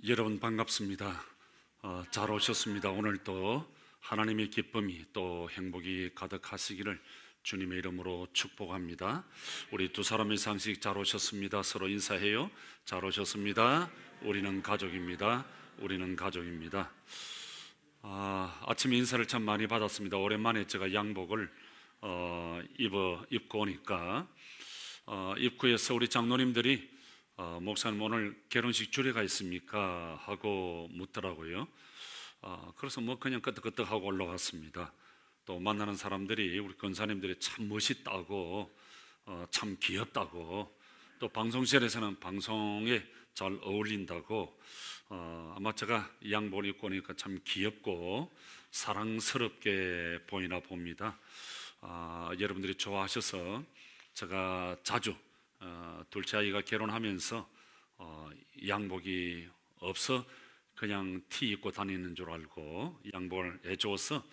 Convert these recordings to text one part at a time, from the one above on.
여러분 반갑습니다. 잘 오셨습니다. 오늘도 하나님의 기쁨이 또 행복이 가득하시기를 주님의 이름으로 축복합니다. 우리 두 사람의 상식 잘 오셨습니다. 서로 인사해요. 잘 오셨습니다. 우리는 가족입니다. 우리는 가족입니다. 아침에 인사를 참 많이 받았습니다. 오랜만에 제가 양복을 입고 오니까 입구에서 우리 장로님들이 목사님 오늘 결혼식 주례가 있습니까? 하고 묻더라고요. 그래서 그냥 끄떡끄떡하고 올라갔습니다. 또 만나는 사람들이 우리 권사님들이 참 멋있다고 참 귀엽다고 또 방송실에서는 방송에 잘 어울린다고 아마 제가 이 양복을 입고 오니까 참 귀엽고 사랑스럽게 보이나 봅니다. 여러분들이 좋아하셔서 제가 자주 둘째 아이가 결혼하면서 양복이 없어 그냥 티 입고 다니는 줄 알고 양복을 해줘서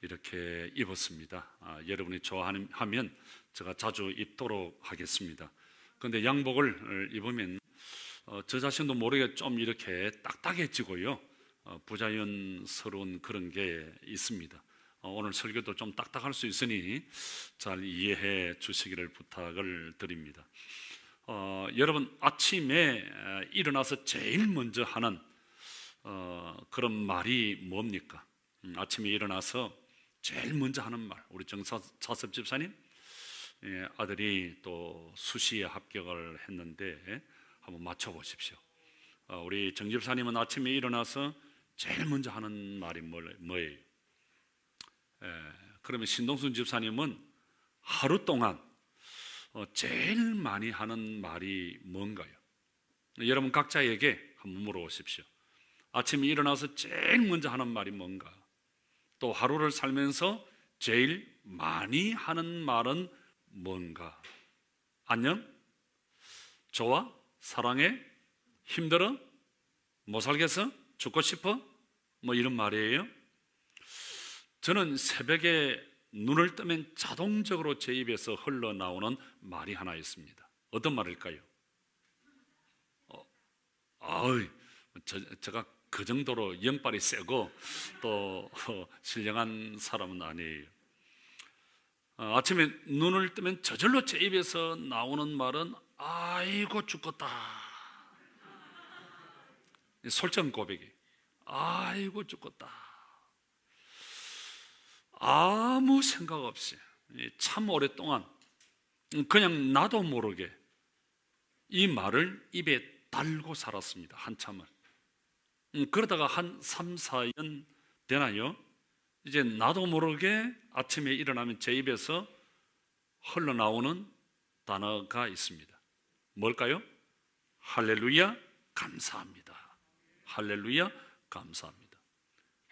이렇게 입었습니다. 여러분이 좋아하면 제가 자주 입도록 하겠습니다. 그런데 양복을 입으면 저 자신도 모르게 좀 이렇게 딱딱해지고요, 부자연스러운 그런 게 있습니다. 오늘 설교도 좀 딱딱할 수 있으니 잘 이해해 주시기를 부탁을 드립니다. 여러분 아침에 일어나서 제일 먼저 하는 그런 말이 뭡니까? 아침에 일어나서 제일 먼저 하는 말, 우리 정차섭 집사님 아들이 또 수시에 합격을 했는데 한번 맞춰보십시오. 우리 정 집사님은 아침에 일어나서 제일 먼저 하는 말이 뭐예요? 그러면 신동순 집사님은 하루 동안 제일 많이 하는 말이 뭔가요? 여러분 각자에게 한번 물어보십시오. 아침에 일어나서 제일 먼저 하는 말이 뭔가? 또 하루를 살면서 제일 많이 하는 말은 뭔가? 안녕? 좋아? 사랑해? 힘들어? 못 살겠어? 죽고 싶어? 이런 말이에요. 저는 새벽에 눈을 뜨면 자동적으로 제 입에서 흘러나오는 말이 하나 있습니다. 어떤 말일까요? 제가 그 정도로 영빨이 세고 또 신령한 사람은 아니에요. 아침에 눈을 뜨면 저절로 제 입에서 나오는 말은 아이고 죽겠다. 솔직한 고백이 아이고 죽겠다. 아무 생각 없이 참 오랫동안 그냥 나도 모르게 이 말을 입에 달고 살았습니다. 한참을. 그러다가 한 3, 4년 되나요? 이제 나도 모르게 아침에 일어나면 제 입에서 흘러나오는 단어가 있습니다. 뭘까요? 할렐루야 감사합니다. 할렐루야 감사합니다.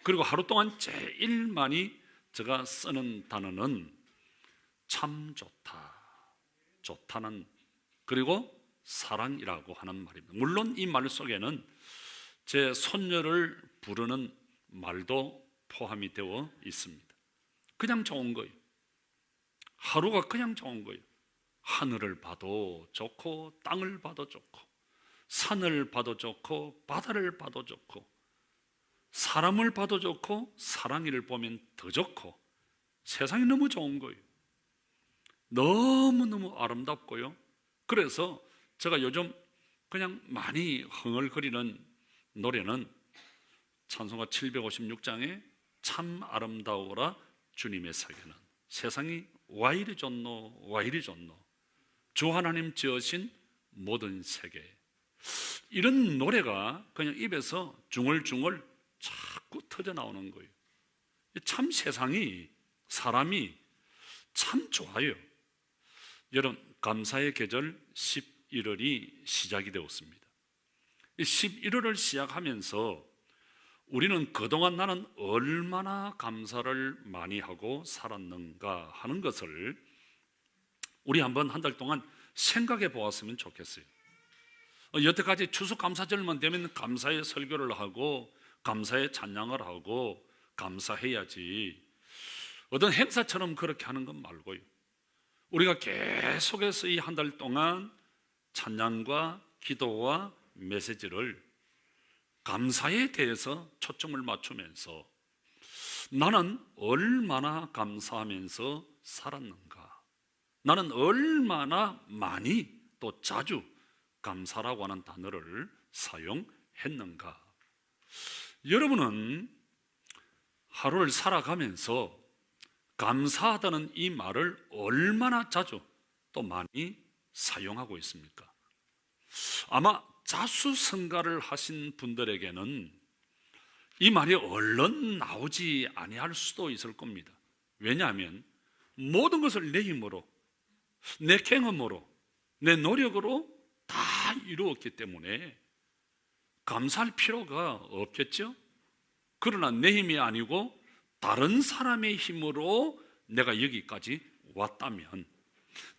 그리고 하루 동안 제일 많이 제가 쓰는 단어는 참 좋다, 좋다는, 그리고 사랑이라고 하는 말입니다. 물론 이 말 속에는 제 손녀를 부르는 말도 포함이 되어 있습니다. 그냥 좋은 거예요. 하루가 그냥 좋은 거예요. 하늘을 봐도 좋고 땅을 봐도 좋고 산을 봐도 좋고 바다를 봐도 좋고 사람을 봐도 좋고 사랑이를 보면 더 좋고 세상이 너무 좋은 거예요. 너무너무 아름답고요. 그래서 제가 요즘 그냥 많이 흥얼거리는 노래는 찬송가 756장에 참 아름다워라 주님의 세계는, 세상이 와 이리 좋노 와 이리 좋노, 주 하나님 지으신 모든 세계, 이런 노래가 그냥 입에서 중얼중얼 자꾸 터져 나오는 거예요. 참 세상이, 사람이 참 좋아요. 여러분 감사의 계절 11월이 시작이 되었습니다. 이 11월을 시작하면서 우리는 그동안 나는 얼마나 감사를 많이 하고 살았는가 하는 것을 우리 한번 한 달 동안 생각해 보았으면 좋겠어요. 여태까지 추수감사절만 되면 감사의 설교를 하고 감사의 찬양을 하고 감사해야지, 어떤 행사처럼 그렇게 하는 건 말고요, 우리가 계속해서 이 한 달 동안 찬양과 기도와 메시지를 감사에 대해서 초점을 맞추면서 나는 얼마나 감사하면서 살았는가, 나는 얼마나 많이 또 자주 감사라고 하는 단어를 사용했는가. 여러분은 하루를 살아가면서 감사하다는 이 말을 얼마나 자주 또 많이 사용하고 있습니까? 아마 자수성가를 하신 분들에게는 이 말이 얼른 나오지 아니할 수도 있을 겁니다. 왜냐하면 모든 것을 내 힘으로, 내 경험으로, 내 노력으로 다 이루었기 때문에 감사할 필요가 없겠죠? 그러나 내 힘이 아니고 다른 사람의 힘으로 내가 여기까지 왔다면,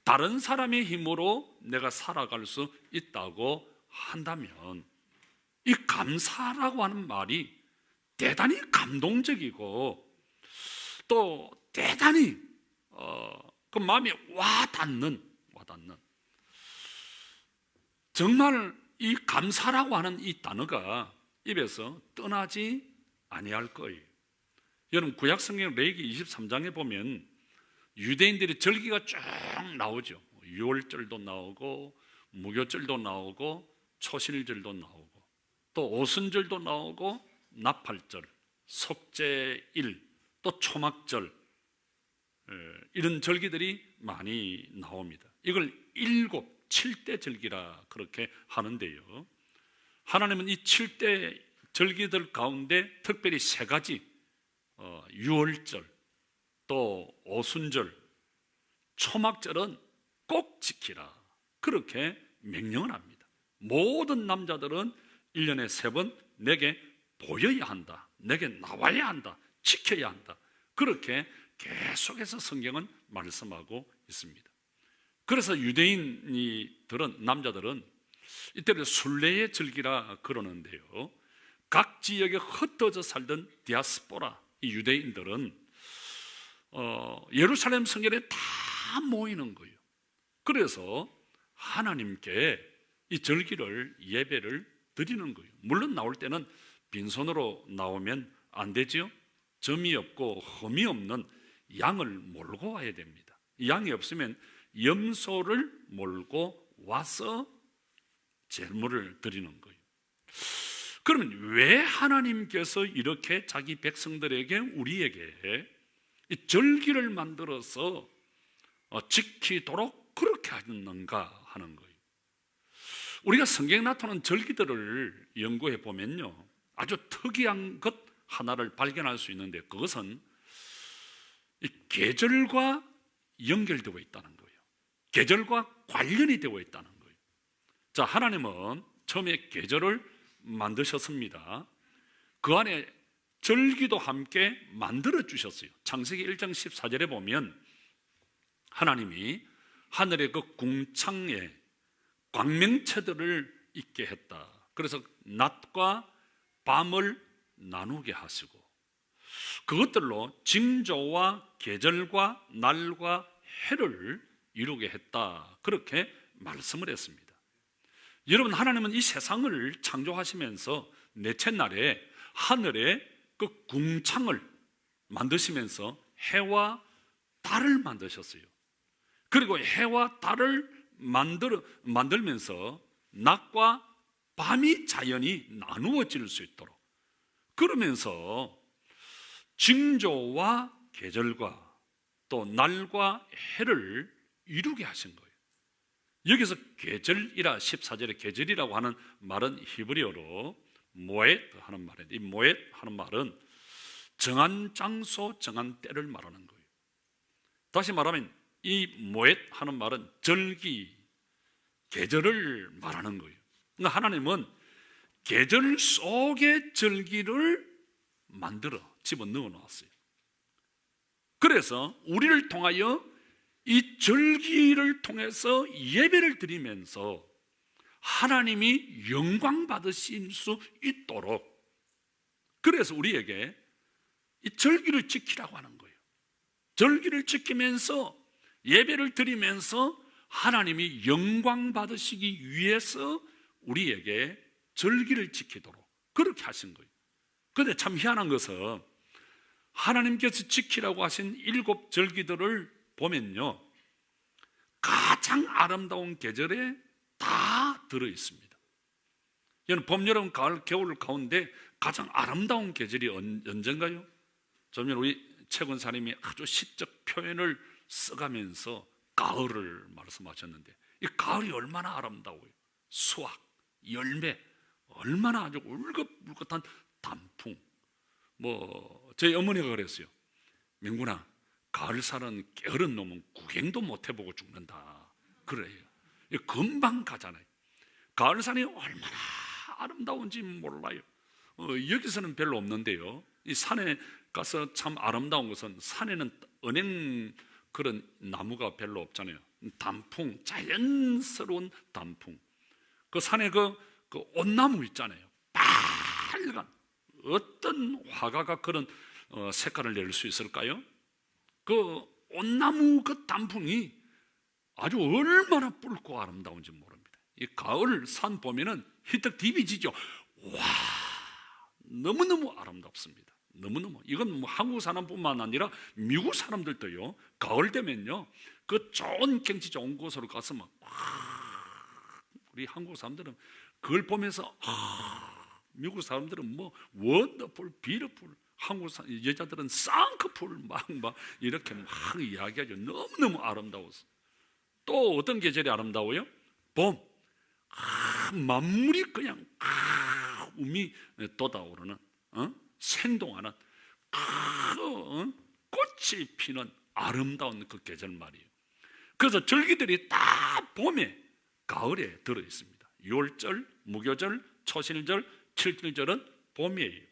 다른 사람의 힘으로 내가 살아갈 수 있다고 한다면 이 감사라고 하는 말이 대단히 감동적이고 또 대단히 그 마음에 와닿는 정말 이 감사라고 하는 이 단어가 입에서 떠나지 아니할 거예요. 여러분 구약 성경 레위기 23장에 보면 유대인들의 절기가 쭉 나오죠. 유월절도 나오고 무교절도 나오고 초실절도 나오고 또 오순절도 나오고 나팔절, 속죄일, 또 초막절, 이런 절기들이 많이 나옵니다. 이걸 7대 절기라 그렇게 하는데요, 하나님은 이 7대 절기들 가운데 특별히 3가지, 유월절, 또 오순절, 초막절은 꼭 지키라 그렇게 명령을 합니다. 모든 남자들은 1년에 3번 내게 보여야 한다, 내게 나와야 한다, 지켜야 한다, 그렇게 계속해서 성경은 말씀하고 있습니다. 그래서 유대인들은, 남자들은 이때를 순례의 절기라 그러는데요, 각 지역에 흩어져 살던 디아스포라, 이 유대인들은 예루살렘 성전에 다 모이는 거예요. 그래서 하나님께 이 절기를, 예배를 드리는 거예요. 물론 나올 때는 빈손으로 나오면 안 되죠. 점이 없고 흠이 없는 양을 몰고 와야 됩니다. 양이 없으면 염소를 몰고 와서 제물을 드리는 거예요. 그러면 왜 하나님께서 이렇게 자기 백성들에게, 우리에게 이 절기를 만들어서 지키도록 그렇게 하는가 하는 거예요. 우리가 성경에 나타난 절기들을 연구해 보면요, 아주 특이한 것 하나를 발견할 수 있는데, 그것은 이 계절과 연결되어 있다는 거예요. 계절과 관련이 되어 있다는 거예요. 자, 하나님은 처음에 계절을 만드셨습니다. 그 안에 절기도 함께 만들어 주셨어요. 창세기 1장 14절에 보면 하나님이 하늘의 그 궁창에 광명체들을 있게 했다. 그래서 낮과 밤을 나누게 하시고 그것들로 징조와 계절과 날과 해를 이루게 했다. 그렇게 말씀을 했습니다. 여러분, 하나님은 이 세상을 창조하시면서 넷째 날에 하늘에 그 궁창을 만드시면서 해와 달을 만드셨어요. 그리고 해와 달을 만들면서 낮과 밤이 자연히 나누어질 수 있도록, 그러면서 징조와 계절과 또 날과 해를 이루게 하신 거예요. 여기서 계절이라 14절에 계절이라고 하는 말은 히브리어로 모엣 하는 말인데, 이 모엣 하는 말은 정한 장소, 정한 때를 말하는 거예요. 다시 말하면 이 모엣 하는 말은 절기, 계절을 말하는 거예요. 그러니까 하나님은 계절 속의 절기를 만들어 집어넣어 놓았어요. 그래서 우리를 통하여 이 절기를 통해서 예배를 드리면서 하나님이 영광 받으실 수 있도록, 그래서 우리에게 이 절기를 지키라고 하는 거예요. 절기를 지키면서 예배를 드리면서 하나님이 영광 받으시기 위해서 우리에게 절기를 지키도록 그렇게 하신 거예요. 그런데 참 희한한 것은 하나님께서 지키라고 하신 7 절기들을 보면요, 가장 아름다운 계절에 다 들어있습니다. 여러분, 봄, 여름, 가을, 겨울 가운데 가장 아름다운 계절이 언젠가요? 좀 전에 우리 최근사님이 아주 시적 표현을 써가면서 가을을 말씀하셨는데, 이 가을이 얼마나 아름다워요. 수확, 열매, 얼마나 아주 울긋불긋한 단풍. 저희 어머니가 그랬어요. 명군아, 가을 사는 게으른 놈은 구경도 못 해보고 죽는다. 그래요. 금방 가잖아요. 가을 산이 얼마나 아름다운지 몰라요. 여기서는 별로 없는데요, 이 산에 가서 참 아름다운 것은, 산에는 은행 그런 나무가 별로 없잖아요. 단풍, 자연스러운 단풍. 그 산에 그 온나무 있잖아요. 빨간, 어떤 화가가 그런 색깔을 낼 수 있을까요? 그 온나무 그 단풍이 아주 얼마나 붉고 아름다운지 모릅니다. 이 가을 산 보면은 희떡 디비지죠. 와, 너무너무 아름답습니다. 너무너무. 이건 한국 사람뿐만 아니라 미국 사람들도요, 가을 되면요, 그 좋은 경치 좋은 곳으로 가서 우리 한국 사람들은 그걸 보면서 미국 사람들은 원더풀, 비러풀, 한국 여자들은 쌍꺼풀 막 이렇게 이야기하죠. 너무너무 아름다워서. 또 어떤 계절이 아름다워요? 봄. 만물이 그냥 움이 돋아오르는, 생동하는, 꽃이 피는 아름다운 그 계절 말이에요. 그래서 절기들이 다 봄에, 가을에 들어있습니다. 유월절, 무교절, 초실절, 칠칠절은 봄이에요.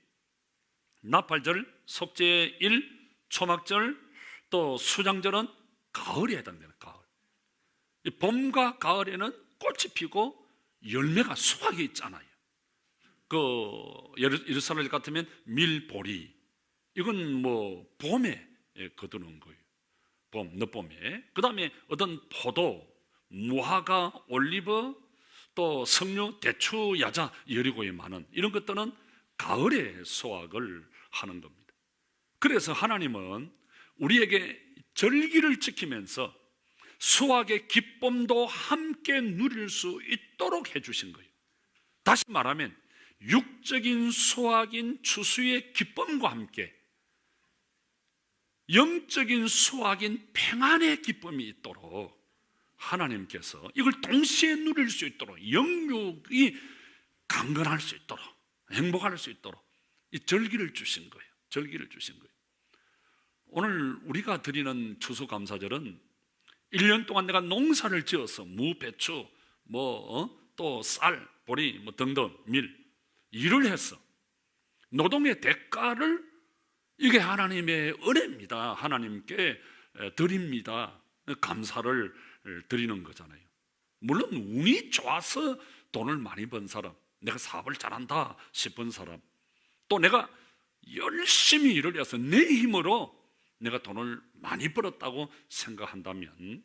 나팔절, 속죄일, 초막절, 또 수장절은 가을에 해당되는 가을. 이 봄과 가을에는 꽃이 피고 열매가 수확이 있잖아요. 예루살렘 같으면 밀보리, 이건 봄에 거두는 거예요. 늦봄에. 그 다음에 어떤 포도, 무화과, 올리브, 또 석류, 대추, 야자, 여리고에 많은 이런 것들은 가을에 수확을 하는 겁니다. 그래서 하나님은 우리에게 절기를 지키면서 수확의 기쁨도 함께 누릴 수 있도록 해주신 거예요. 다시 말하면 육적인 수확인 추수의 기쁨과 함께 영적인 수확인 평안의 기쁨이 있도록 하나님께서 이걸 동시에 누릴 수 있도록, 영육이 강건할 수 있도록, 행복할 수 있도록 이 절기를 주신 거예요. 절기를 주신 거예요. 오늘 우리가 드리는 추수감사절은 1년 동안 내가 농사를 지어서 무, 배추, 또 쌀, 보리, 등등 밀 일을 해서 노동의 대가를, 이게 하나님의 은혜입니다. 하나님께 드립니다. 감사를 드리는 거잖아요. 물론 운이 좋아서 돈을 많이 번 사람, 내가 사업을 잘한다 싶은 사람, 또 내가 열심히 일을 해서 내 힘으로 내가 돈을 많이 벌었다고 생각한다면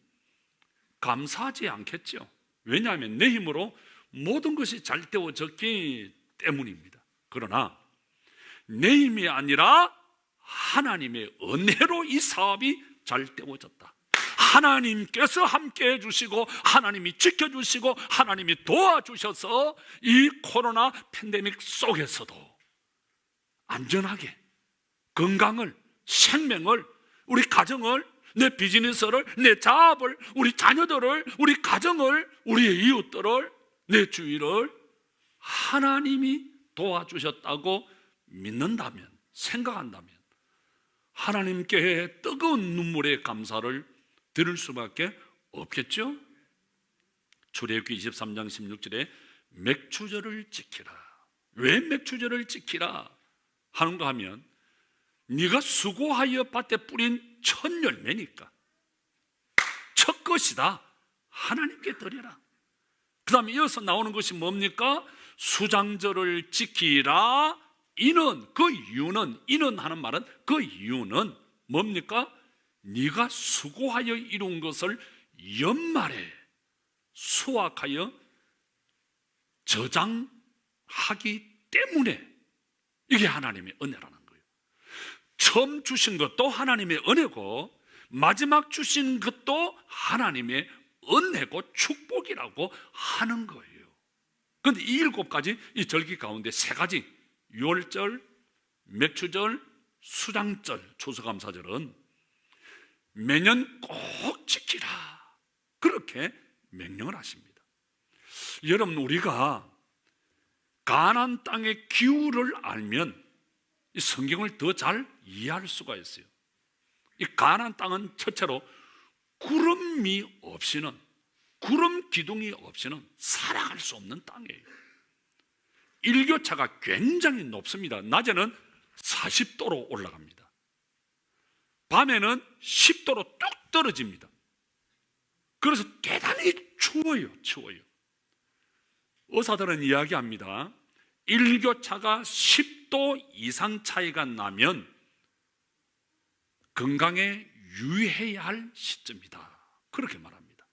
감사하지 않겠죠. 왜냐하면 내 힘으로 모든 것이 잘 되어졌기 때문입니다. 그러나 내 힘이 아니라 하나님의 은혜로 이 사업이 잘 되어졌다. 하나님께서 함께 해주시고 하나님이 지켜주시고 하나님이 도와주셔서 이 코로나 팬데믹 속에서도 안전하게 건강을, 생명을, 우리 가정을, 내 비즈니스를, 내 자업을, 우리 자녀들을, 우리 가정을, 우리의 이웃들을, 내 주위를 하나님이 도와주셨다고 믿는다면, 생각한다면 하나님께 뜨거운 눈물의 감사를 드릴 수밖에 없겠죠. 출애굽기 23장 16절에 맥추절을 지키라. 왜 맥추절을 지키라 하는가 하면 네가 수고하여 밭에 뿌린 첫 열매니까, 첫 것이다. 하나님께 드려라. 그 다음에 이어서 나오는 것이 뭡니까? 수장절을 지키라. 이는, 그 이유는, 이는 하는 말은 그 이유는 뭡니까? 네가 수고하여 이룬 것을 연말에 수확하여 저장하기 때문에 이게 하나님의 은혜라는 거예요. 처음 주신 것도 하나님의 은혜고 마지막 주신 것도 하나님의 은혜고 축복이라고 하는 거예요. 그런데 이 7가지 이 절기 가운데 3가지, 유월절, 맥추절, 수장절, 추수감사절은 매년 꼭 지키라, 그렇게 명령을 하십니다. 여러분, 우리가 가나안 땅의 기후를 알면 이 성경을 더 잘 이해할 수가 있어요. 이 가나안 땅은 첫째로 구름이 없이는, 구름 기둥이 없이는 살아갈 수 없는 땅이에요. 일교차가 굉장히 높습니다. 낮에는 40도로 올라갑니다. 밤에는 10도로 뚝 떨어집니다. 그래서 대단히 추워요. 의사들은 이야기합니다. 일교차가 10도 이상 차이가 나면 건강에 유의해야 할 시점이다, 그렇게 말합니다.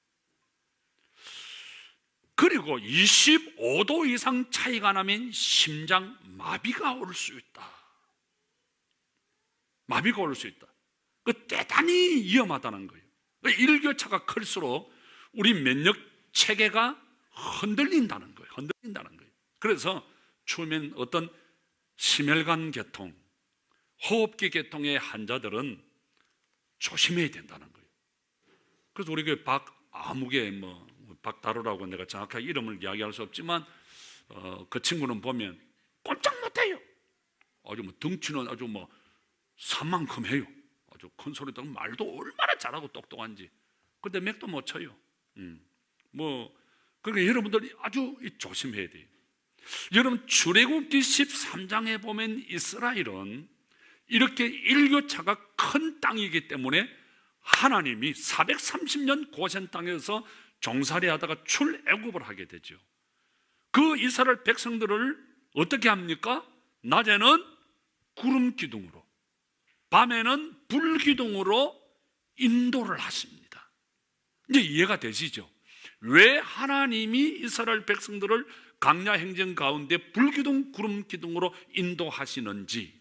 그리고 25도 이상 차이가 나면 심장 마비가 올 수 있다. 마비가 올 수 있다. 그 대단히 위험하다는 거예요. 일교차가 클수록 우리 면역 체계가 흔들린다는 거예요. 그래서 추우면 어떤 심혈관 계통, 호흡기 계통의 환자들은 조심해야 된다는 거예요. 그래서 우리 그 박아무개 박다루라고 내가 정확하게 이름을 이야기할 수 없지만 그 친구는 보면 꼼짝 못해요. 아주 덩치는 아주 산만큼해요. 아주 큰 소리 듣고 말도 얼마나 잘하고 똑똑한지. 근데 맥도 못 쳐요. 그러니까 여러분들이 아주 조심해야 돼요. 여러분, 출애굽기 13장에 보면 이스라엘은 이렇게 일교차가 큰 땅이기 때문에 하나님이 430년 고센 땅에서 종살이 하다가 출애굽을 하게 되죠. 그 이스라엘 백성들을 어떻게 합니까? 낮에는 구름 기둥으로, 밤에는 불 기둥으로 인도를 하십니다. 이제 이해가 되시죠? 왜 하나님이 이스라엘 백성들을 광야 행정 가운데 불기둥 구름 기둥으로 인도하시는지.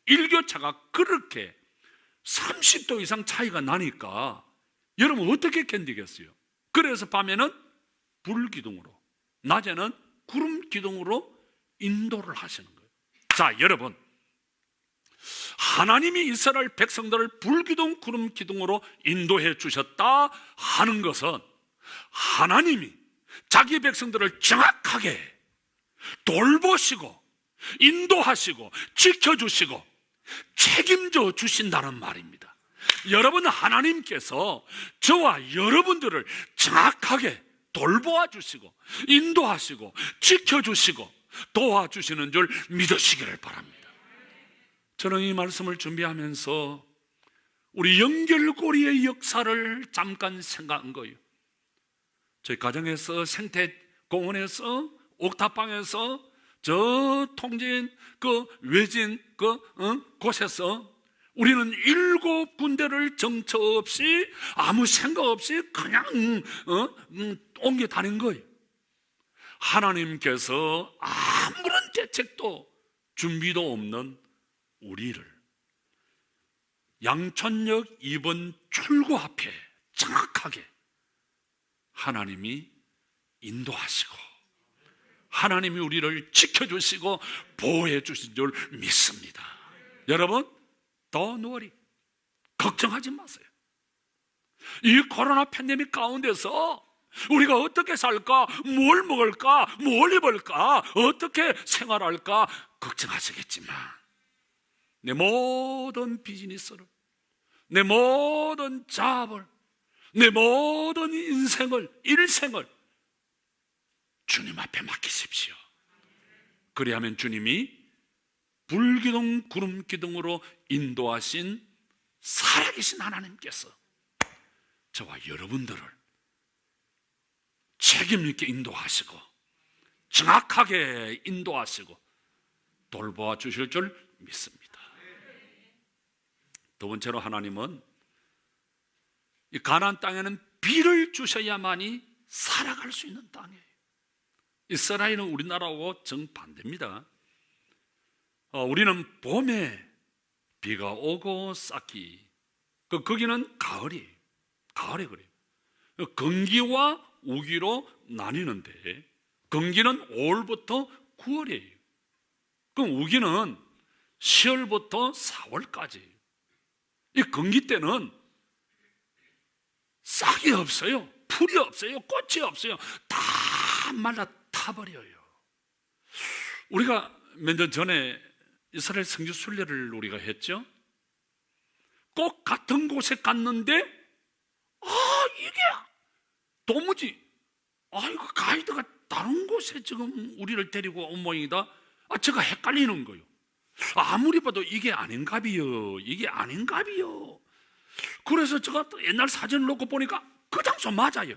일교차가 그렇게 30도 이상 차이가 나니까 여러분 어떻게 견디겠어요? 그래서 밤에는 불기둥으로, 낮에는 구름 기둥으로 인도를 하시는 거예요. 자, 여러분, 하나님이 이스라엘 백성들을 불기둥 구름 기둥으로 인도해 주셨다 하는 것은 하나님이 자기 백성들을 정확하게 돌보시고 인도하시고 지켜주시고 책임져 주신다는 말입니다. 여러분, 하나님께서 저와 여러분들을 정확하게 돌보아 주시고 인도하시고 지켜주시고 도와주시는 줄 믿으시기를 바랍니다. 저는 이 말씀을 준비하면서 우리 연결고리의 역사를 잠깐 생각한 거예요. 저희 가정에서, 생태공원에서, 옥탑방에서, 저 통진 그 외진 곳에서 우리는 7군데를 정처 없이 아무 생각 없이 그냥 옮겨 다닌 거예요. 하나님께서 아무런 대책도 준비도 없는 우리를 양천역 2번 출구 앞에 정확하게 하나님이 인도하시고 하나님이 우리를 지켜주시고 보호해 주신 줄 믿습니다. 여러분, Don't worry, 걱정하지 마세요. 이 코로나 팬데믹 가운데서 우리가 어떻게 살까, 뭘 먹을까, 뭘 입을까, 어떻게 생활할까 걱정하시겠지만 내 모든 비즈니스를, 내 모든 잡을, 내 모든 인생을, 일생을 주님 앞에 맡기십시오. 그리하면 주님이 불기둥 구름 기둥으로 인도하신 살아계신 하나님께서 저와 여러분들을 책임 있게 인도하시고 정확하게 인도하시고 돌보아 주실 줄 믿습니다. 두 번째로 하나님은 이 가나안 땅에는 비를 주셔야만이 살아갈 수 있는 땅이에요. 이스라엘은 우리나라하고 정반대입니다. 우리는 봄에 비가 오고 싹기, 거기는 가을이에요. 가을에 그래요. 건기와 우기로 나뉘는데, 건기는 5월부터 9월이에요. 그럼 우기는 10월부터 4월까지예요. 이 건기 때는 싹이 없어요. 풀이 없어요. 꽃이 없어요. 다 말라 타버려요. 우리가 몇 년 전에 이스라엘 성지 순례를 우리가 했죠. 꼭 같은 곳에 갔는데 이게 도무지 이거 가이드가 다른 곳에 지금 우리를 데리고 온 모양이다. 제가 헷갈리는 거예요. 아무리 봐도 이게 아닌가비요. 이게 아닌가비요. 그래서 제가 옛날 사진을 놓고 보니까 그 장소 맞아요.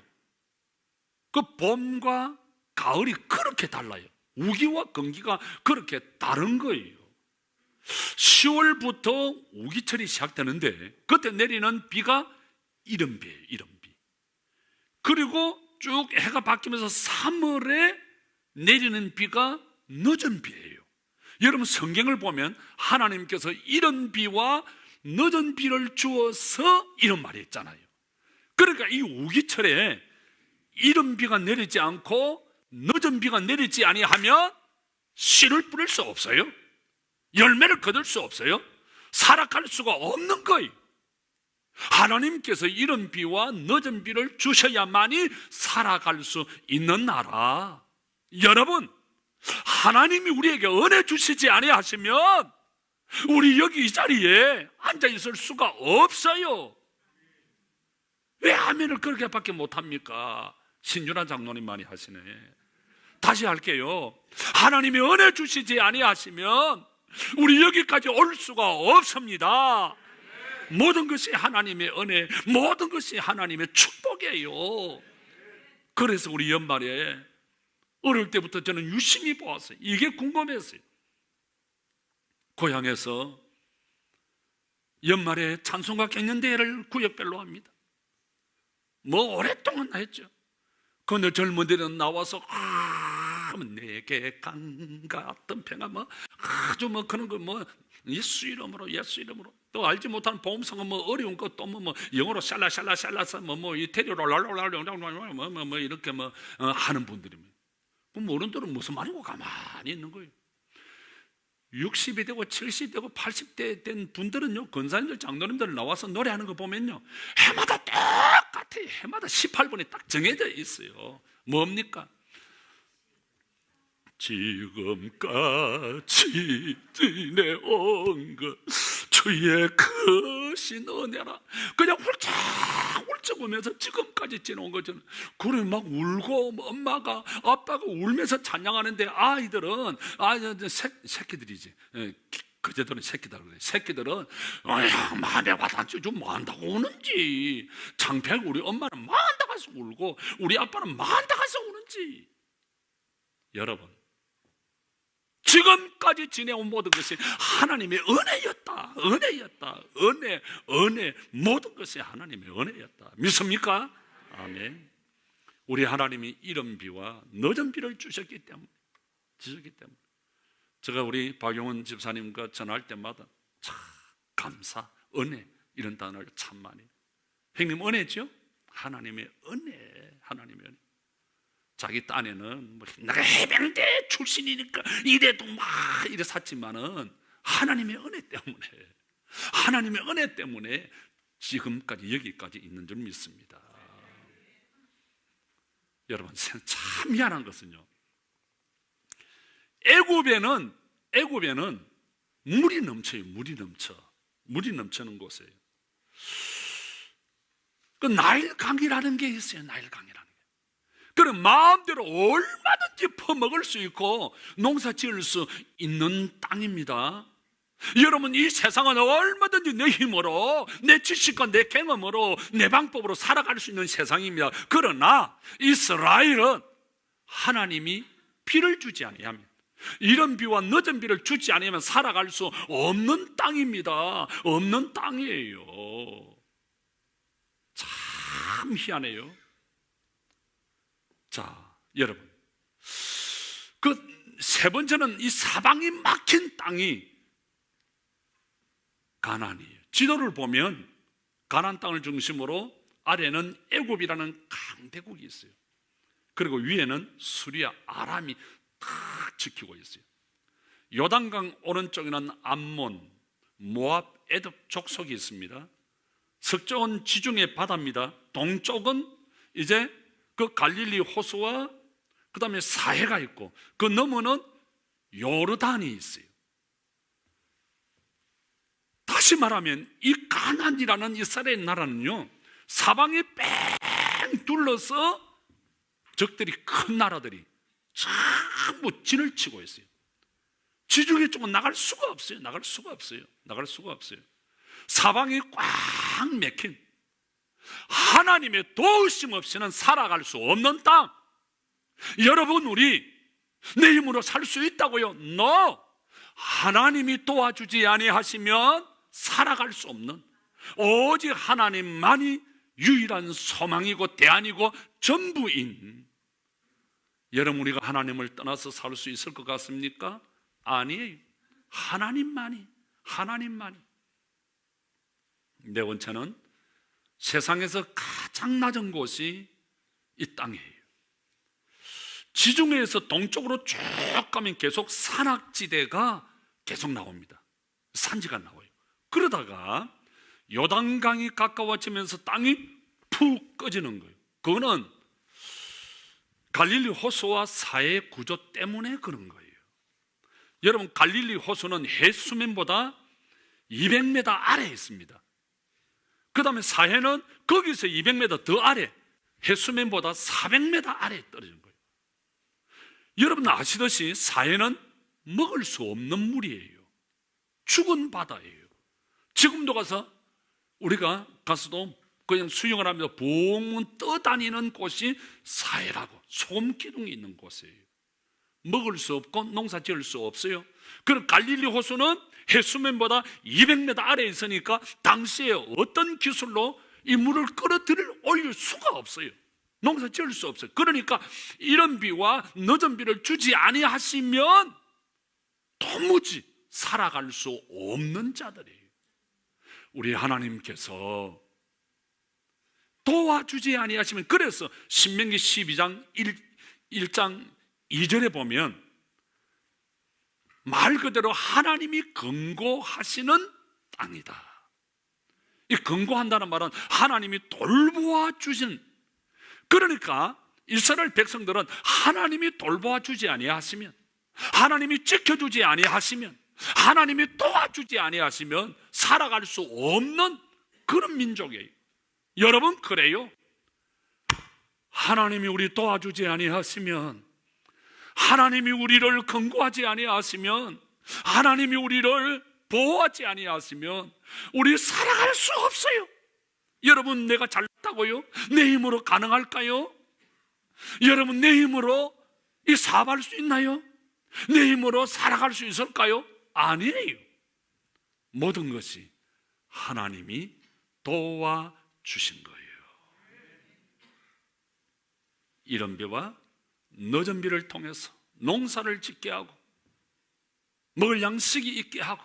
그 봄과 가을이 그렇게 달라요. 우기와 건기가 그렇게 다른 거예요. 10월부터 우기철이 시작되는데 그때 내리는 비가 이른비예요. 이른비. 그리고 쭉 해가 바뀌면서 3월에 내리는 비가 늦은 비예요. 여러분 성경을 보면 하나님께서 이른 비와 늦은 비를 주어서 이런 말이 있잖아요. 그러니까 이 우기철에 이른 비가 내리지 않고 늦은 비가 내리지 아니하면 씨를 뿌릴 수 없어요. 열매를 거둘 수 없어요. 살아갈 수가 없는 거예요. 하나님께서 이른 비와 늦은 비를 주셔야만이 살아갈 수 있는 나라. 여러분, 하나님이 우리에게 은혜 주시지 아니하시면 우리 여기 이 자리에 앉아 있을 수가 없어요. 왜 아멘을 그렇게밖에 못합니까? 신준환 장로님 많이 하시네. 다시 할게요. 하나님이 은혜 주시지 아니하시면 우리 여기까지 올 수가 없습니다. 모든 것이 하나님의 은혜, 모든 것이 하나님의 축복이에요. 그래서 우리 연말에 어릴 때부터 저는 유심히 보았어요. 이게 궁금했어요. 고향에서 연말에 찬송가 경연대회를 구역별로 합니다. 오랫동안 했죠. 그런데 젊은이들은 나와서 내게 강 같은 평화 아주 그런 거 예수 이름으로 또 알지 못하는 보험성은 어려운 것도 영어로 샬라샬라샬라서 이태리로 랄랄랄랄랄랄랄랄랄 이렇게 하는 분들입니다. 어른들은 무슨 말이고 가만히 있는 거예요. 60이 되고 70이 되고 80대 된 분들은요, 권사님들 장로님들 나와서 노래하는 거 보면요, 해마다 똑같아요. 해마다 18분이 딱 정해져 있어요. 뭡니까? 지금까지 지내온 것 주의 크신 은혜라. 그냥 훌쩍훌쩍 울면서 지금까지 지내온 거죠. 그래 막 울고 엄마가 아빠가 울면서 찬양하는데 아이들은 새끼들이지. 그제들은 새끼다 그래. 새끼들은 마음에 와닿지 좀 뭐 한다고 우는지. 창피하게 우리 엄마는 뭐 한다 가서 울고 우리 아빠는 뭐 한다 가서 우는지. 여러분, 지금까지 지내온 모든 것이 하나님의 은혜였다. 은혜 모든 것이 하나님의 은혜였다. 믿습니까? 아멘. 우리 하나님이 이른 비와 늦은 비를 주셨기 때문에 제가 우리 박용훈 집사님과 전화할 때마다 참 감사, 은혜 이런 단어를 참 많이. 형님 은혜죠? 하나님의 은혜. 자기 딴에는 내가 해병대 출신이니까 이래도 이래 샀지만은 하나님의 은혜 때문에 지금까지 여기까지 있는 줄 믿습니다. 여러분 참 미안한 것은요, 애굽에는 물이 넘쳐요. 물이 넘치는 곳이에요. 그 나일강이라는 게 있어요. 나일강이라는 게. 그럼 마음대로 얼마든지 퍼먹을 수 있고 농사 지을 수 있는 땅입니다. 여러분, 이 세상은 얼마든지 내 힘으로, 내 지식과 내 경험으로, 내 방법으로 살아갈 수 있는 세상입니다. 그러나 이스라엘은 하나님이 비를 주지 아니하면, 이런 비와 늦은 비를 주지 않으면 살아갈 수 없는 땅입니다. 없는 땅이에요. 참 희한해요. 자, 여러분, 그 세 번째는 이 사방이 막힌 땅이 가나안이에요. 지도를 보면 가나안 땅을 중심으로 아래는 애굽이라는 강대국이 있어요. 그리고 위에는 수리아, 아람이 탁 지키고 있어요. 요단강 오른쪽에는 암몬, 모압, 에돔 족속이 있습니다. 서쪽은 지중해 바다입니다. 동쪽은 이제 그 갈릴리 호수와 그 다음에 사해가 있고 그 너머는 요르단이 있어요. 다시 말하면 이 가나안이라는 이스라엘 나라는요, 사방에 뺑 둘러서 적들이, 큰 나라들이 전부 진을 치고 있어요. 지중해 쪽은 나갈 수가 없어요. 나갈 수가 없어요. 사방이 꽉 막힌, 하나님의 도우심 없이는 살아갈 수 없는 땅. 여러분, 우리 내 힘으로 살 수 있다고요? No! 하나님이 도와주지 아니하시면 살아갈 수 없는, 오직 하나님만이 유일한 소망이고 대안이고 전부인, 여러분, 우리가 하나님을 떠나서 살 수 있을 것 같습니까? 아니에요. 하나님만이. 네 번째는 세상에서 가장 낮은 곳이 이 땅이에요. 지중해에서 동쪽으로 쭉 가면 계속 산악지대가 계속 나옵니다. 산지가 나와요. 그러다가 요단강이 가까워지면서 땅이 푹 꺼지는 거예요. 그거는 갈릴리 호수와 사해 구조 때문에 그런 거예요. 여러분, 갈릴리 호수는 해수면보다 200m 아래에 있습니다. 그 다음에 사해는 거기서 200m 더 아래, 해수면보다 400m 아래에 떨어진 거예요. 여러분 아시듯이 사해는 먹을 수 없는 물이에요. 죽은 바다예요. 지금도 가서 우리가 가서도 그냥 수영을 하면서 붕 떠다니는 곳이 사해라고, 소금 기둥이 있는 곳이에요. 먹을 수 없고 농사 지을 수 없어요. 그럼 갈릴리 호수는 해수면보다 200m 아래에 있으니까 당시에 어떤 기술로 이 물을 올릴 수가 없어요. 농사 지을 수 없어요. 그러니까 이런 비와 늦은 비를 주지 아니하시면 도무지 살아갈 수 없는 자들이에요. 우리 하나님께서 도와주지 아니하시면, 그래서 신명기 12장 1장 2절에 보면 말 그대로 하나님이 근고하시는 땅이다. 이 근고한다는 말은 하나님이 돌보아 주신, 그러니까 이스라엘 백성들은 하나님이 돌보아 주지 아니하시면, 하나님이 지켜주지 아니하시면, 하나님이 도와주지 아니하시면 살아갈 수 없는 그런 민족이에요. 여러분, 그래요? 하나님이 우리 도와주지 아니하시면, 하나님이 우리를 근고하지 아니하시면, 하나님이 우리를 보호하지 아니하시면 우리 살아갈 수 없어요. 여러분, 내가 잘났다고요? 내 힘으로 가능할까요? 여러분, 내 힘으로 이 사업할 수 있나요? 내 힘으로 살아갈 수 있을까요? 아니에요. 모든 것이 하나님이 도와주신 거예요. 이른 비와 늦은 비를 통해서 농사를 짓게 하고 먹을 양식이 있게 하고,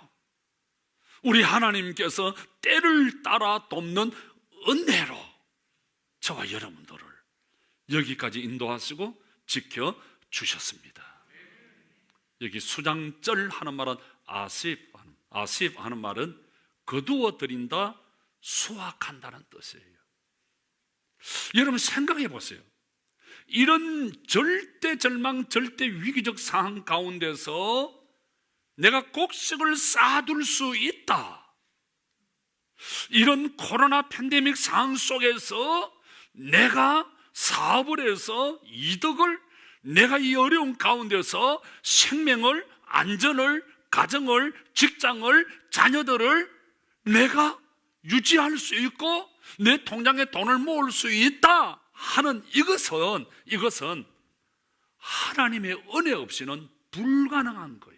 우리 하나님께서 때를 따라 돕는 은혜로 저와 여러분들을 여기까지 인도하시고 지켜주셨습니다. 여기 수장절 하는 말은 아십 하는 말은 거두어 드린다, 수확한다는 뜻이에요. 여러분 생각해 보세요. 이런 절대 절망, 절대 위기적 상황 가운데서 내가 곡식을 쌓아둘 수 있다. 이런 코로나 팬데믹 상황 속에서 내가 사업을 해서 이득을, 내가 이 어려운 가운데서 생명을, 안전을, 가정을, 직장을, 자녀들을 내가 유지할 수 있고 내 통장에 돈을 모을 수 있다 하는 이것은 하나님의 은혜 없이는 불가능한 거예요.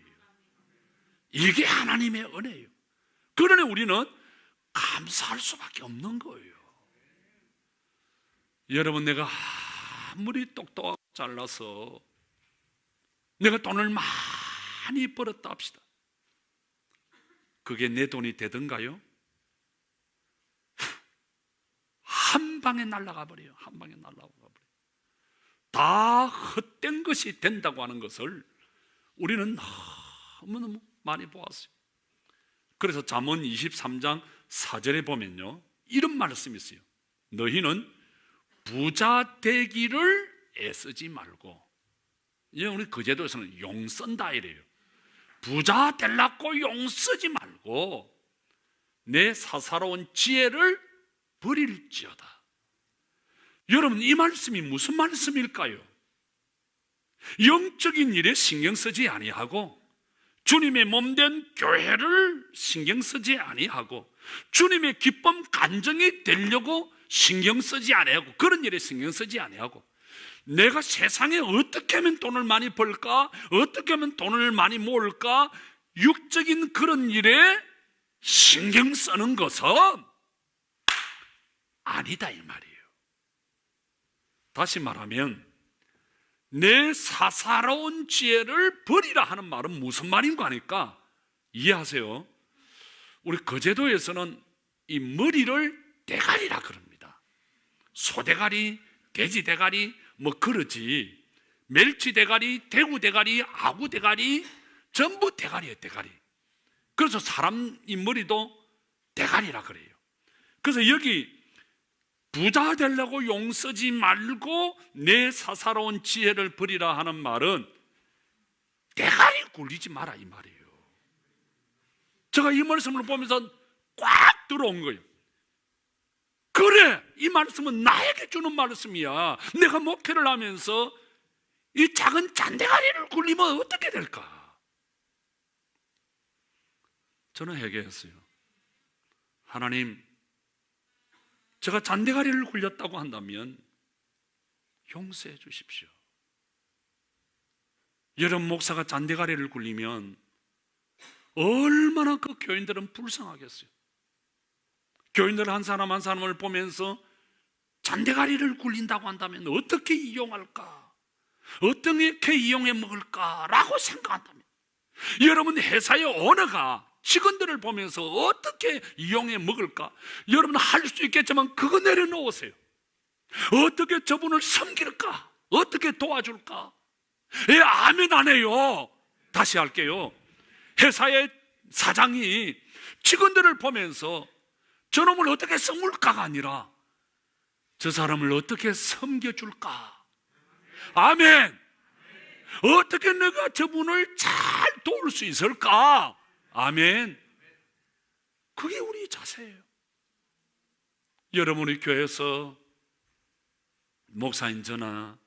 이게 하나님의 은혜예요. 그러니 우리는 감사할 수밖에 없는 거예요. 여러분, 내가 아무리 똑똑하고 잘나서 내가 돈을 많이 벌었다 합시다. 그게 내 돈이 되던가요? 한 방에 날아가 버려요. 한 방에 날아가 버려요. 다 헛된 것이 된다고 하는 것을 우리는 너무너무 많이 보았어요. 그래서 잠언 23장 4절에 보면요, 이런 말씀이 있어요. 너희는 부자 되기를 애쓰지 말고, 우리 거제도에서는 용 쓴다 이래요. 부자 되려고 용 쓰지 말고 내 사사로운 지혜를 버릴지어다. 여러분, 이 말씀이 무슨 말씀일까요? 영적인 일에 신경 쓰지 아니하고 주님의 몸된 교회를 신경 쓰지 아니하고 주님의 기쁨 간증이 되려고 신경 쓰지 아니하고 그런 일에 신경 쓰지 아니하고 내가 세상에 어떻게 하면 돈을 많이 벌까? 어떻게 하면 돈을 많이 모을까? 육적인 그런 일에 신경 쓰는 것은 아니다 이 말이에요. 다시 말하면 내 사사로운 지혜를 버리라 하는 말은 무슨 말인가 하니까 이해하세요? 우리 거제도에서는 이 머리를 대가리라 그럽니다. 소대가리, 돼지대가리 뭐 그러지, 멸치 대가리, 대구 대가리, 아구 대가리 전부 대가리예요, 대가리. 그래서 사람 이 머리도 대가리라 그래요. 그래서 여기 부자 되려고 용 쓰지 말고 내 사사로운 지혜를 버리라 하는 말은 대가리 굴리지 마라 이 말이에요. 제가 이 말씀을 보면서 꽉 들어온 거예요. 그래, 이 말씀은 나에게 주는 말씀이야. 내가 목회를 하면서 이 작은 잔대가리를 굴리면 어떻게 될까? 저는 회개했어요. 하나님, 제가 잔대가리를 굴렸다고 한다면 용서해 주십시오. 여러분, 목사가 잔대가리를 굴리면 얼마나 그 교인들은 불쌍하겠어요. 교인들 한 사람 한 사람을 보면서 잔대가리를 굴린다고 한다면 어떻게 이용할까? 어떻게 이용해 먹을까라고 생각한다면, 여러분 회사의 오너가 직원들을 보면서 어떻게 이용해 먹을까? 여러분 할 수 있겠지만 그거 내려놓으세요. 어떻게 저분을 섬길까? 어떻게 도와줄까? 예, 아멘 안 해요. 다시 할게요. 회사의 사장이 직원들을 보면서 저놈을 어떻게 섬을까가 아니라 저 사람을 어떻게 섬겨줄까? 아멘. 어떻게 내가 저분을 잘 도울 수 있을까? 아멘. 그게 우리 자세예요. 여러분, 우리 교회에서 목사인 저나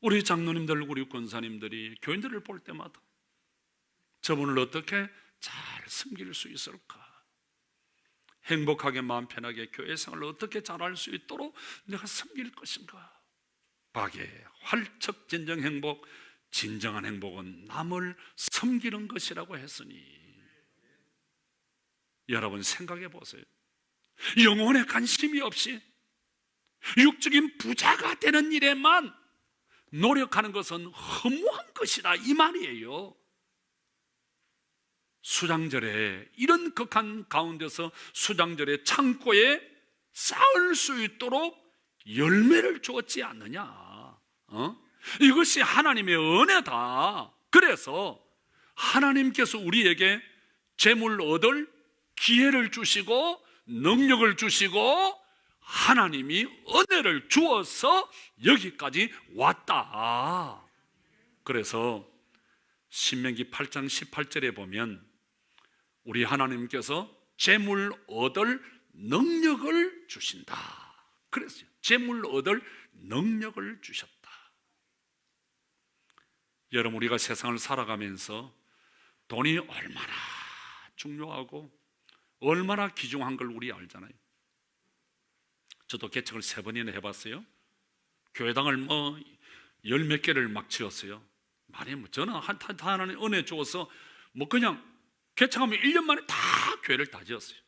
우리 장로님들, 우리 권사님들이 교인들을 볼 때마다 저분을 어떻게 잘 섬길 수 있을까? 행복하게 마음 편하게 교회 생활을 어떻게 잘할 수 있도록 내가 섬길 것인가? 박에 활척 진정 행복, 진정한 행복은 남을 섬기는 것이라고 했으니, 여러분 생각해 보세요. 영혼에 관심이 없이 육적인 부자가 되는 일에만 노력하는 것은 허무한 것이다 이 말이에요. 수장절에 이런 극한 가운데서 수장절에 창고에 쌓을 수 있도록 열매를 주었지 않느냐? 이것이 하나님의 은혜다. 그래서 하나님께서 우리에게 재물 얻을 기회를 주시고 능력을 주시고 하나님이 은혜를 주어서 여기까지 왔다. 그래서 신명기 8장 18절에 보면 우리 하나님께서 재물 얻을 능력을 주신다. 그랬어요. 재물 얻을 능력을 주셨다. 여러분, 우리가 세상을 살아가면서 돈이 얼마나 중요하고 얼마나 귀중한 걸 우리 알잖아요. 저도 개척을 3번이나 해봤어요. 교회당을 열 몇 개를 막 지었어요. 말해 저는 하나님 은혜 주어서 그냥 개척하면 1년 만에 다 교회를 다 지었어요.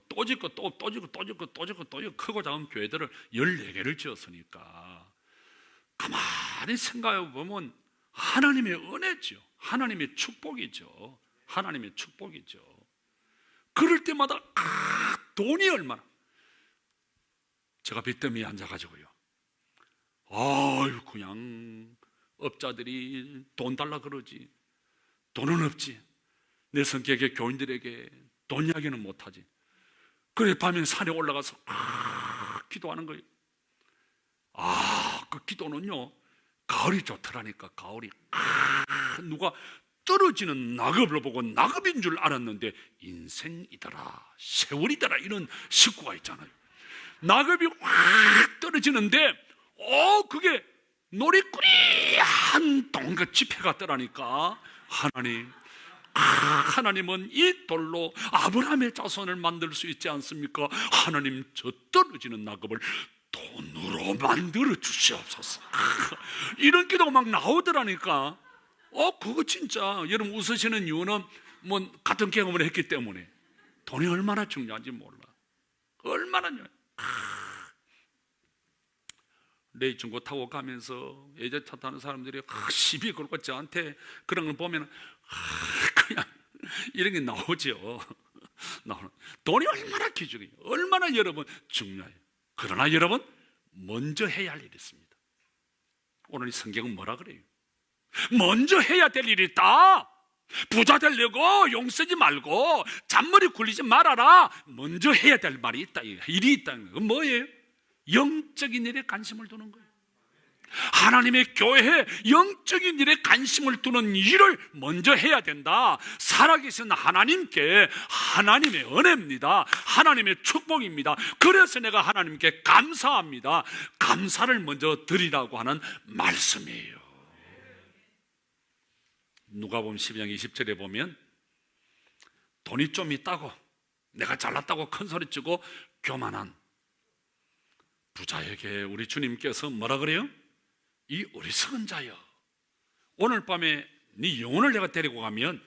또 짓고 또 짓고 또 짓고 또 짓고 또 짓고 크고 작은 교회들을 14개를 지었으니까 가만히 생각해 보면 하나님의 은혜죠. 하나님의 축복이죠. 하나님의 축복이죠. 그럴 때마다 돈이 얼마나. 제가 빚더미에 앉아가지고요, 아유, 그냥 업자들이 돈 달라 그러지, 돈은 없지, 내 성격의 교인들에게 돈 이야기는 못하지. 그래 밤에 산에 올라가서 기도하는 거예요. 그 기도는요, 가을이 좋더라니까. 가을이 누가 떨어지는 낙엽을 보고 낙엽인 줄 알았는데 인생이더라, 세월이더라, 이런 식구가 있잖아요. 낙엽이 확 떨어지는데 그게 노리꾸리한 동같이 패가 떠라니까. 하나님은 이 돌로 아브라함의 자손을 만들 수 있지 않습니까? 하나님, 저 떨어지는 낙엽을 돈으로 만들어 주시옵소서. 이런 기도가 막 나오더라니까. 그거 진짜 여러분 웃으시는 이유는 뭐 같은 경험을 했기 때문에. 돈이 얼마나 중요한지 몰라. 얼마나 중요해. 레이중고 타고 가면서 예전차 타는 사람들이 시비 걸고 저한테 그런 걸 보면 그냥 이런 게 나오죠. 돈이 얼마나 귀중해요. 얼마나 여러분 중요해요. 그러나 여러분, 먼저 해야 할 일이 있습니다. 오늘 이 성경은 뭐라 그래요? 먼저 해야 될 일이 있다. 부자 되려고 용 쓰지 말고 잔머리 굴리지 말아라. 먼저 해야 될 말이 있다, 일이 있다는 거예요. 그건 뭐예요? 영적인 일에 관심을 두는 거예요. 하나님의 교회에 영적인 일에 관심을 두는 일을 먼저 해야 된다. 살아계신 하나님께, 하나님의 은혜입니다. 하나님의 축복입니다. 그래서 내가 하나님께 감사합니다. 감사를 먼저 드리라고 하는 말씀이에요. 누가복음 12장 20절에 보면 돈이 좀 있다고, 내가 잘났다고 큰소리치고 교만한 부자에게 우리 주님께서 뭐라 그래요? 이 어리석은 자여, 오늘 밤에 네 영혼을 내가 데리고 가면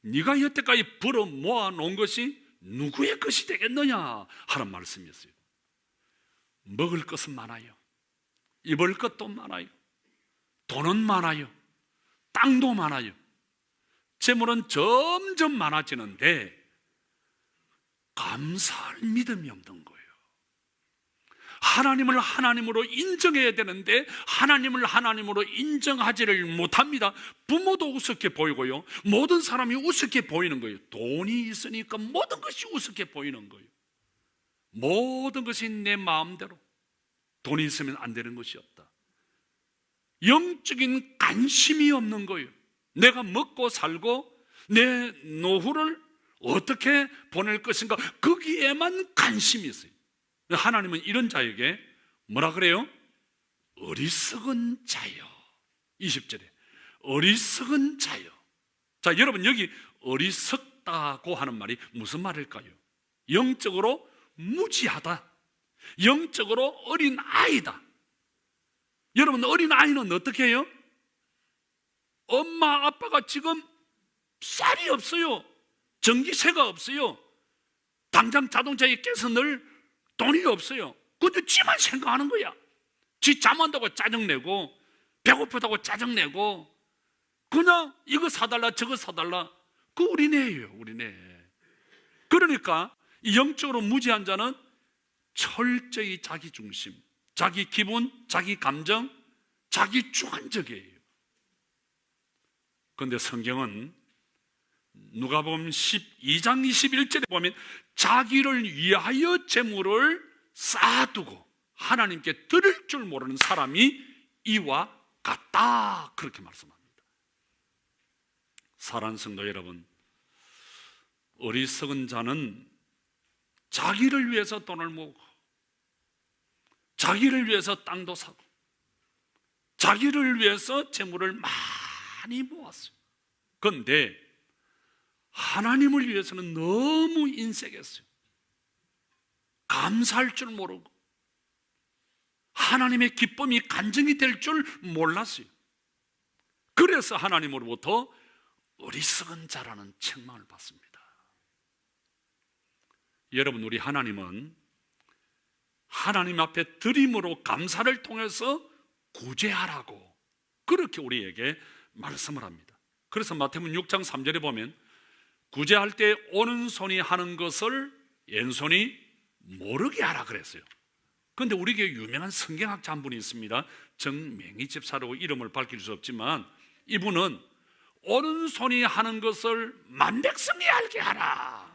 네가 여태까지 벌어 모아놓은 것이 누구의 것이 되겠느냐 하는 말씀이었어요. 먹을 것은 많아요, 입을 것도 많아요, 돈은 많아요, 땅도 많아요, 재물은 점점 많아지는데 감사할 믿음이 없는 거예요. 하나님을 하나님으로 인정해야 되는데 하나님을 하나님으로 인정하지를 못합니다. 부모도 우습게 보이고요, 모든 사람이 우습게 보이는 거예요. 돈이 있으니까 모든 것이 우습게 보이는 거예요. 모든 것이 내 마음대로, 돈이 있으면 안 되는 것이 없다. 영적인 관심이 없는 거예요. 내가 먹고 살고 내 노후를 어떻게 보낼 것인가, 거기에만 관심이 있어요. 하나님은 이런 자에게 뭐라 그래요? 어리석은 자여. 20절에 어리석은 자여. 자, 여러분, 여기 어리석다고 하는 말이 무슨 말일까요? 영적으로 무지하다, 영적으로 어린 아이다. 여러분, 어린 아이는 어떻게 해요? 엄마 아빠가 지금 쌀이 없어요, 전기세가 없어요, 당장 자동차에 깨서 늘 돈이 없어요. 근데 지만 생각하는 거야. 지 잠안다고 짜증내고, 배고프다고 짜증내고, 그냥 이거 사달라 저거 사달라. 그 어린애예요, 어린애. 그러니까 이 영적으로 무지한 자는 철저히 자기 중심, 자기 기분, 자기 감정, 자기 주관적이에요. 그런데 성경은 누가복음 12장 21절에 보면 자기를 위하여 재물을 쌓아두고 하나님께 드릴 줄 모르는 사람이 이와 같다, 그렇게 말씀합니다. 사랑하는 성도 여러분, 어리석은 자는 자기를 위해서 돈을 모으고, 자기를 위해서 땅도 사고, 자기를 위해서 재물을 많이 모았어요. 그런데 하나님을 위해서는 너무 인색했어요. 감사할 줄 모르고 하나님의 기쁨이 간증이 될 줄 몰랐어요. 그래서 하나님으로부터 어리석은 자라는 책망을 받습니다. 여러분, 우리 하나님은 하나님 앞에 드림으로 감사를 통해서 구제하라고 그렇게 우리에게 말씀을 합니다. 그래서 마태복음 6장 3절에 보면 구제할 때 오른손이 하는 것을 왼손이 모르게 하라 그랬어요. 그런데 우리 교회 유명한 성경학자 한 분이 있습니다. 정맹희 집사라고 이름을 밝힐 수 없지만 이분은 오른손이 하는 것을 만백성이 알게 하라,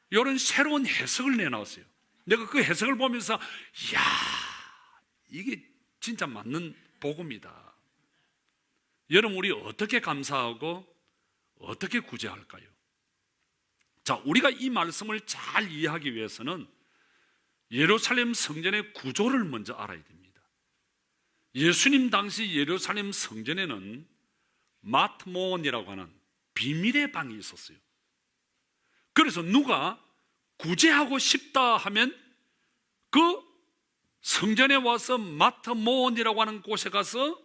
이런 새로운 해석을 내놨어요. 내가 그 해석을 보면서 이야, 이게 진짜 맞는 복음이다. 여러분, 우리 어떻게 감사하고 어떻게 구제할까요? 자, 우리가 이 말씀을 잘 이해하기 위해서는 예루살렘 성전의 구조를 먼저 알아야 됩니다. 예수님 당시 예루살렘 성전에는 마트몬이라고 하는 비밀의 방이 있었어요. 그래서 누가 구제하고 싶다 하면 그 성전에 와서 마트몬이라고 하는 곳에 가서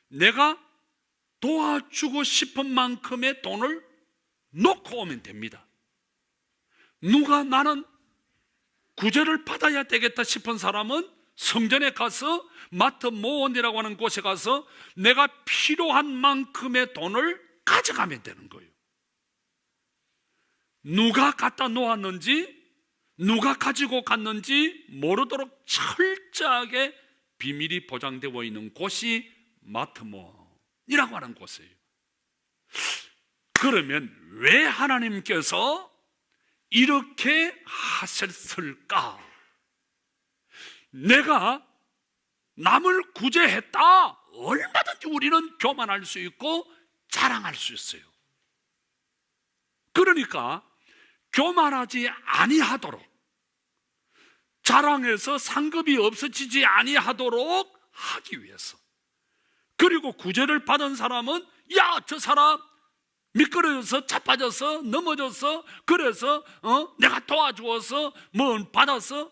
내가 도와주고 싶은 만큼의 돈을 놓고 오면 됩니다. 누가 나는 구제를 받아야 되겠다 싶은 사람은 성전에 가서 마트몬이라고 하는 곳에 가서 내가 필요한 만큼의 돈을 가져가면 되는 거예요. 누가 갖다 놓았는지, 누가 가지고 갔는지 모르도록 철저하게 비밀이 보장되어 있는 곳이 마트몬이라고 하는 곳이에요. 그러면 왜 하나님께서 이렇게 하셨을까? 내가 남을 구제했다, 얼마든지 우리는 교만할 수 있고 자랑할 수 있어요. 그러니까 교만하지 아니하도록, 자랑해서 상급이 없어지지 아니하도록 하기 위해서, 그리고 구제를 받은 사람은 야, 저 사람 미끄러져서 자빠져서 넘어져서 그래서 내가 도와주어서 뭐 받아서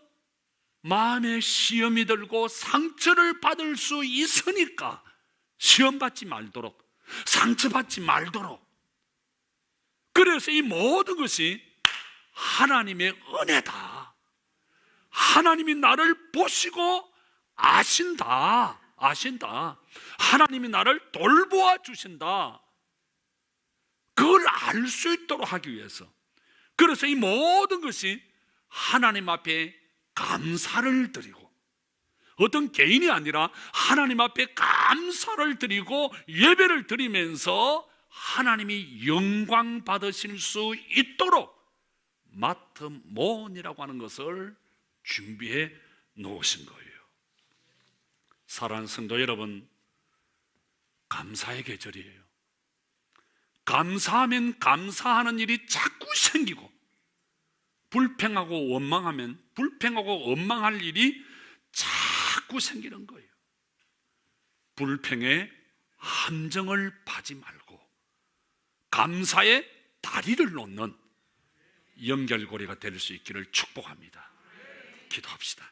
마음에 시험이 들고 상처를 받을 수 있으니까 시험 받지 말도록, 상처 받지 말도록. 그래서 이 모든 것이 하나님의 은혜다. 하나님이 나를 보시고 아신다. 하나님이 나를 돌보아 주신다. 그걸 알 수 있도록 하기 위해서, 그래서 이 모든 것이 하나님 앞에 감사를 드리고, 어떤 개인이 아니라 하나님 앞에 감사를 드리고 예배를 드리면서 하나님이 영광 받으실 수 있도록 마트몬이라고 하는 것을 준비해 놓으신 거예요. 사랑하는 성도 여러분, 감사의 계절이에요. 감사하면 감사하는 일이 자꾸 생기고, 불평하고 원망하면 불평하고 원망할 일이 자꾸 생기는 거예요. 불평에 함정을 파지 말고 감사의 다리를 놓는 연결고리가 될 수 있기를 축복합니다. 기도합시다.